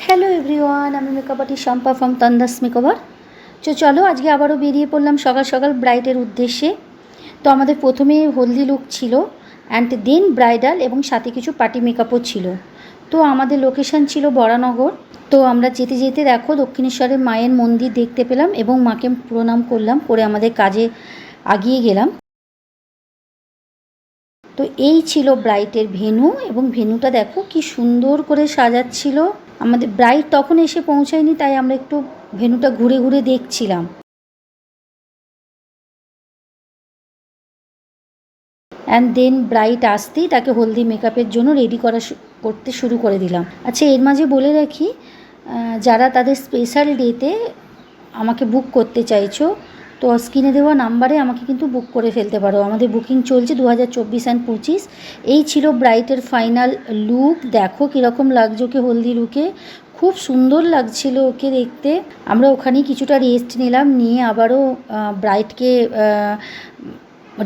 Hello everyone, আমি makeup artist Shampa from Tandas makeover. চলো আজকে আবারও বেরিয়ে পড়লাম সকাল সকাল ব্রাইডের উদ্দেশ্যে। তো আমাদের প্রথমে হলদি লুক ছিল, অ্যান্ড দেন ব্রাইডাল, এবং সাথে কিছু পার্টি মেকআপও ছিল। তো আমাদের লোকেশান ছিল বরানগর। তো আমরা যেতে যেতে দেখো দক্ষিণেশ্বরের মায়ের মন্দির দেখতে পেলাম এবং মাকে প্রণাম করলাম, করে আমাদের কাজে এগিয়ে গেলাম। তো এই ছিল ব্রাইডের ভেন্যু, এবং ভেন্যুটা দেখো কি সুন্দর করে সাজাচ্ছিল। আমাদের ব্রাইড তখন এসে পৌঁছায়নি, তাই আমরা একটু ভেন্যুটা ঘুরে ঘুরে দেখছিলাম। অ্যান্ড দেন ব্রাইড আসতেই তাকে হলদি মেকআপের জন্য রেডি করতে শুরু করে দিলাম। আচ্ছা, এর মাঝে বলে রাখি, যারা তাদের স্পেশাল ডেতে আমাকে বুক করতে চাইছো, তো স্ক্রিনে দেওয়া নাম্বারে আমাকে কিন্তু বুক করে ফেলতে পারো। আমাদের বুকিং চলছে 2024 অ্যান্ড 25। এই ছিল ব্রাইডের ফাইনাল লুক। দেখো কীরকম লাগছে ওকে হলদি লুকে, খুব সুন্দর লাগছিল ওকে দেখতে। আমরা ওখানেই কিছুটা রেস্ট নিলাম, নিয়ে আবারও ব্রাইডকে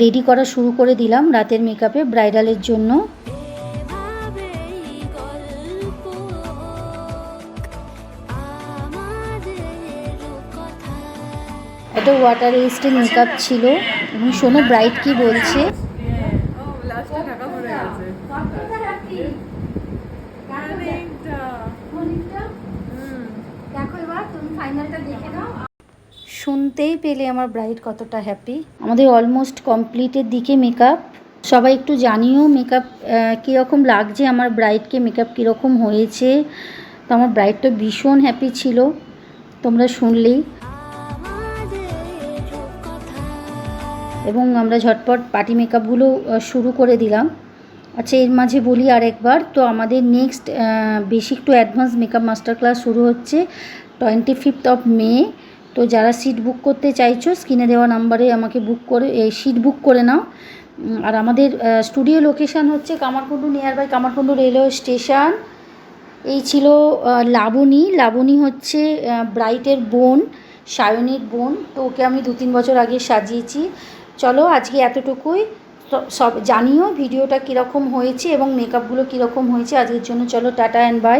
রেডি করা শুরু করে দিলাম রাতের মেকআপে ব্রাইডালের জন্য। এটা ওয়াটার রেজিস্ট্যান্ট মেকআপ ছিল, এবং শোনো ব্রাইড কি বলছে। শুনতেই পেলে আমার ব্রাইড কতটা হ্যাপি। আমাদের অলমোস্ট কমপ্লিটের দিকে মেকআপ। সবাই একটু জানিও মেকআপ কীরকম লাগছে, আমার ব্রাইডকে মেকআপ কীরকম হয়েছে। তো আমার ব্রাইড তো ভীষণ হ্যাপি ছিল, তোমরা শুনলেই। এবং আমরা ঝটপট পার্টি মেকআপগুলো শুরু করে দিলাম। আচ্ছা, এর মাঝে বলি আরেকবার, তো আমাদের next basic to advance makeup master class শুরু হচ্ছে 25th of May। তো যারা সিট বুক করতে চাইছো, স্ক্রিনে দেওয়া নাম্বারে আমাকে সিট বুক করে নাও। আর আমাদের স্টুডিও লোকেশান হচ্ছে Kamarkundu, near by Kamarkundu railway station. এই ছিল লাবণী হচ্ছে ব্রাইটের বোন, সায়নীর বোন। তো ওকে আমি 2-3 বছর আগে সাজিয়েছি। চলো আজকে এতটুকুই। সব জানিও ভিডিওটা কীরকম হয়েছে এবং মেকআপগুলো কীরকম হয়েছে আজকের জন্য। চলো টাটা অ্যান্ড বাই।